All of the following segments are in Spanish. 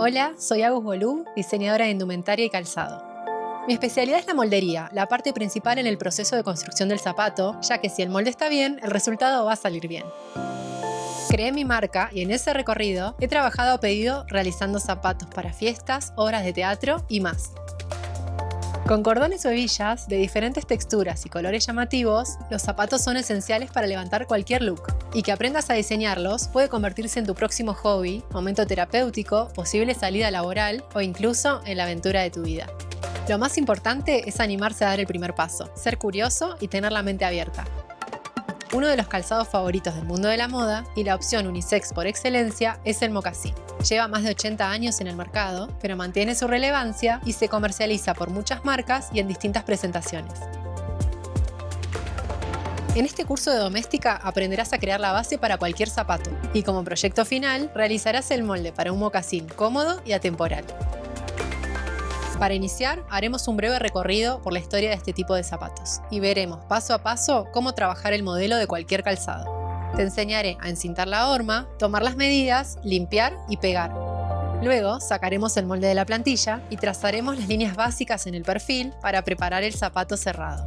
Hola, soy Agus Bolú, diseñadora de indumentaria y calzado. Mi especialidad es la moldería, la parte principal en el proceso de construcción del zapato, ya que si el molde está bien, el resultado va a salir bien. Creé mi marca y en ese recorrido he trabajado a pedido realizando zapatos para fiestas, obras de teatro y más. Con cordones o hebillas de diferentes texturas y colores llamativos, los zapatos son esenciales para levantar cualquier look. Y que aprendas a diseñarlos puede convertirse en tu próximo hobby, momento terapéutico, posible salida laboral o incluso en la aventura de tu vida. Lo más importante es animarse a dar el primer paso, ser curioso y tener la mente abierta. Uno de los calzados favoritos del mundo de la moda y la opción unisex por excelencia es el mocasín. Lleva más de 80 años en el mercado, pero mantiene su relevancia y se comercializa por muchas marcas y en distintas presentaciones. En este curso de doméstica aprenderás a crear la base para cualquier zapato y como proyecto final realizarás el molde para un mocasín cómodo y atemporal. Para iniciar, haremos un breve recorrido por la historia de este tipo de zapatos y veremos paso a paso cómo trabajar el modelo de cualquier calzado. Te enseñaré a encintar la horma, tomar las medidas, limpiar y pegar. Luego sacaremos el molde de la plantilla y trazaremos las líneas básicas en el perfil para preparar el zapato cerrado.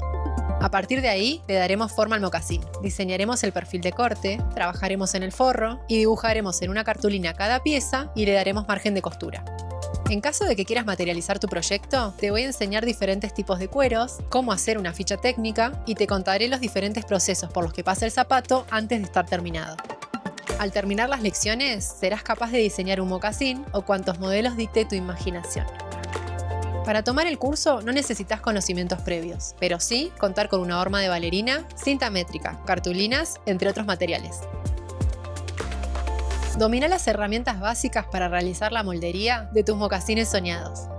A partir de ahí le daremos forma al mocasín, diseñaremos el perfil de corte, trabajaremos en el forro y dibujaremos en una cartulina cada pieza y le daremos margen de costura. En caso de que quieras materializar tu proyecto, te voy a enseñar diferentes tipos de cueros, cómo hacer una ficha técnica y te contaré los diferentes procesos por los que pasa el zapato antes de estar terminado. Al terminar las lecciones, serás capaz de diseñar un mocasín o cuantos modelos dicte tu imaginación. Para tomar el curso no necesitas conocimientos previos, pero sí contar con una horma de bailarina, cinta métrica, cartulinas, entre otros materiales. Domina las herramientas básicas para realizar la moldería de tus mocasines soñados.